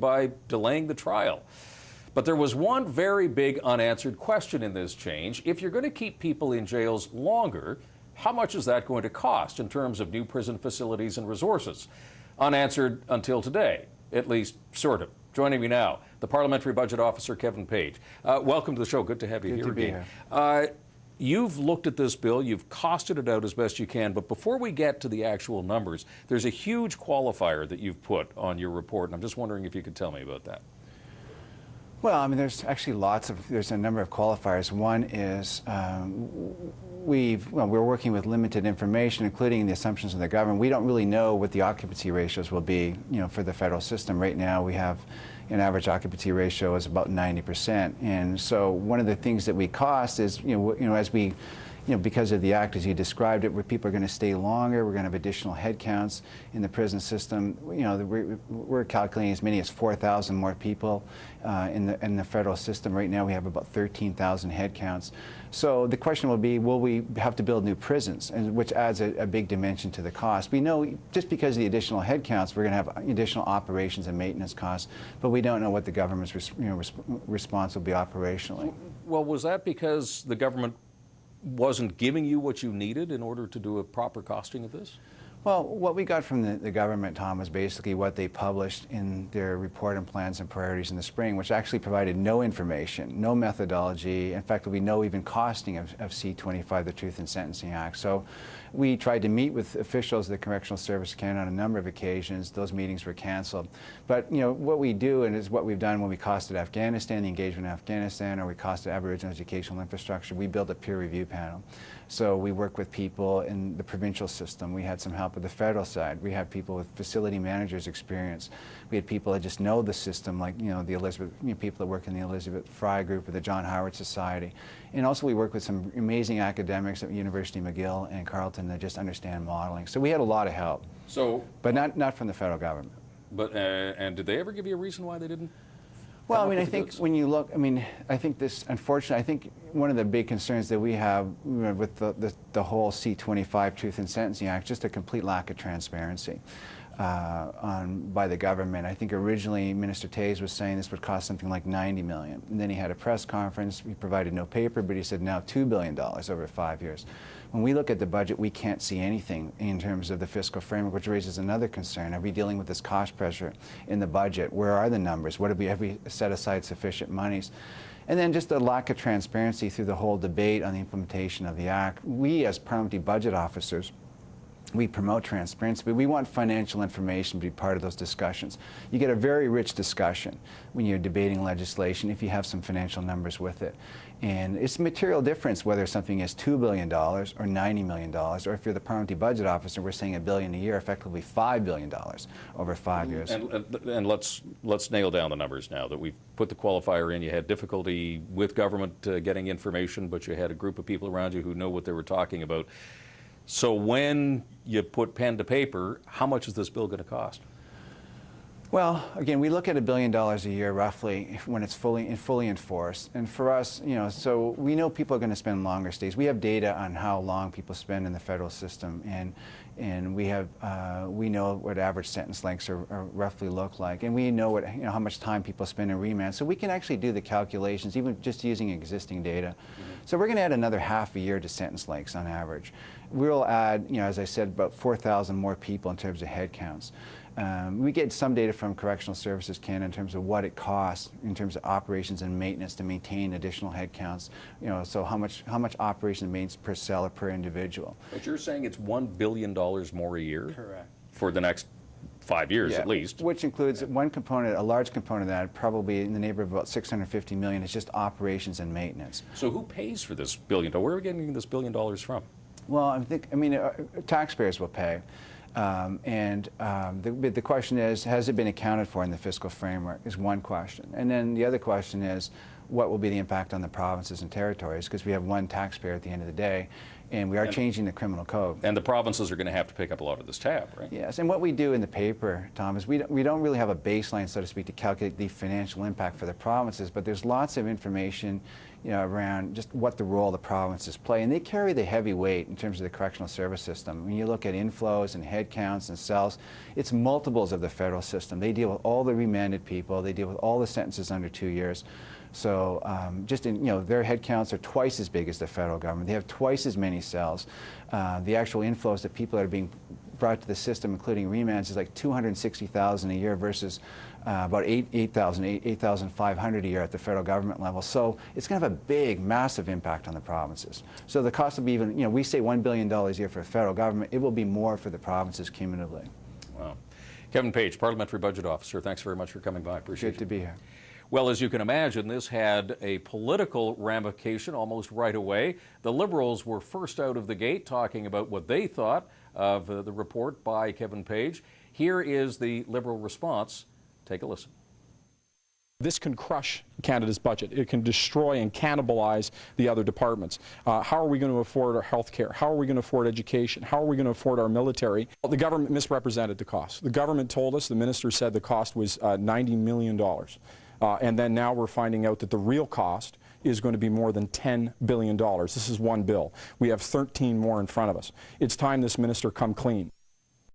by delaying the trial. But there was one very big unanswered question in this change. If you're going to keep people in jails longer, how much is that going to cost in terms of new prison facilities and resources? Unanswered until today, at least sort of. Joining me now, the Parliamentary Budget Officer, Kevin Page. Welcome to the show. Good to have you here again. You've looked at this bill, you've costed it out as best you can, but before we get to the actual numbers, there's a huge qualifier that you've put on your report, and I'm just wondering if you could tell me about that. Well, I mean, there's actually there's a number of qualifiers. One is we're working with limited information, including the assumptions of the government. We don't really know what the occupancy ratios will be, for the federal system. Right now, we have an average occupancy ratio is about 90%. And so one of the things that we cost is, as we, because of the act as you described it, where people are going to stay longer, we're going to have additional headcounts in the prison system. We're calculating as many as 4,000 more people in the federal system. Right now we have about 13,000 headcounts. So the question will be, will we have to build new prisons, and which adds a big dimension to the cost. We know just because of the additional headcounts, we're going to have additional operations and maintenance costs, but we don't know what the government's response will be operationally. Well, was that because the government wasn't giving you what you needed in order to do a proper costing of this? Well, what we got from the government, Tom, was basically what they published in their report on plans and priorities in the spring, which actually provided no information, no methodology. In fact, there'll be no even costing of C-25, the Truth in Sentencing Act. So we tried to meet with officials of the Correctional Service of Canada on a number of occasions. Those meetings were canceled. But, what we do, and is what we've done when we costed Afghanistan, the engagement in Afghanistan, or we costed Aboriginal educational infrastructure, we built a peer review panel. So we work with people in the provincial system. We had some help with the federal side. We have people with facility managers experience. We had people that just know the system, like the Elizabeth, people that work in the Elizabeth Fry Group or the John Howard Society. And also we work with some amazing academics at University of McGill and Carleton that just understand modeling. So we had a lot of help. But not from the federal government. But and did they ever give you a reason why they didn't? Well, I mean, I think when you look, I think this, unfortunately, I think one of the big concerns that we have with the whole C-25 Truth in Sentencing Act, just a complete lack of transparency by the government. I think originally Minister Toews was saying this would cost something like $90 million. And then he had a press conference. He provided no paper, but he said now $2 billion over 5 years. When we look at the budget, we can't see anything in terms of the fiscal framework, which raises another concern. Are we dealing with this cost pressure in the budget? Where are the numbers? Have we set aside sufficient monies? And then just the lack of transparency through the whole debate on the implementation of the Act. We, as parliamentary budget officers, we promote transparency, but we want financial information to be part of those discussions. You get a very rich discussion when you're debating legislation if you have some financial numbers with it. And it's a material difference whether something is $2 billion or $90 million, or if you're the parliamentary budget officer, we're saying $1 billion a year, effectively $5 billion over 5 years. And let's nail down the numbers now that we've put the qualifier in. You had difficulty with government getting information, but you had a group of people around you who know what they were talking about. So when you put pen to paper, how much is this bill going to cost? Well, again, we look at $1 billion a year roughly when it's fully enforced. And for us, so we know people are going to spend longer stays. We have data on how long people spend in the federal system, and we know what average sentence lengths are roughly look like, and we know how much time people spend in remand. So we can actually do the calculations, even just using existing data. Mm-hmm. So we're going to add another half a year to sentence lengths on average. We'll add, as I said, about 4,000 more people in terms of head counts. We get some data from Correctional Services Canada in terms of what it costs in terms of operations and maintenance to maintain additional headcounts. So how much operation and maintenance per cell or per individual. But you're saying it's $1 billion more a year? Correct. For the next 5 years at least. Which includes one component, a large component of that, probably in the neighborhood of about $650 million, is just operations and maintenance. So who pays for this $1 billion? Where are we getting this $1 billion from? Well, taxpayers will pay. The question is, has it been accounted for in the fiscal framework, is one question. And then the other question is, what will be the impact on the provinces and territories? Because we have one taxpayer at the end of the day. And we are changing the criminal code. And the provinces are going to have to pick up a lot of this tab, right? Yes, and what we do in the paper, Tom, is we don't really have a baseline, so to speak, to calculate the financial impact for the provinces, but there's lots of information, you know, around just what the role the provinces play, and they carry the heavy weight in terms of the correctional service system. When you look at inflows and head counts and cells, it's multiples of the federal system. They deal with all the remanded people, they deal with all the sentences under 2 years. So just in, you know, their head counts are twice as big as the federal government. They have twice as many cells. The actual inflows that people that are being brought to the system, including remands, is like 260,000 a year versus about 8,500 a year at the federal government level. So it's going to have a big, massive impact on the provinces. So the cost will be even, you know, we say $1 billion a year for the federal government. It will be more for the provinces cumulatively. Wow. Kevin Page, Parliamentary Budget Officer, thanks very much for coming by. Appreciate it. Good to be here. Well, as you can imagine, this had a political ramification almost right away. The Liberals were first out of the gate talking about what they thought of the report by Kevin Page. Here is the Liberal response. Take a listen. This can crush Canada's budget. It can destroy and cannibalize the other departments. How are we going to afford our health care? How are we going to afford education? How are we going to afford our military? Well, the government misrepresented the cost. The government told us, the minister said the cost was $90 million. And then now we're finding out that the real cost is going to be more than $10 billion. This is one bill. We have 13 more in front of us. It's time this minister come clean.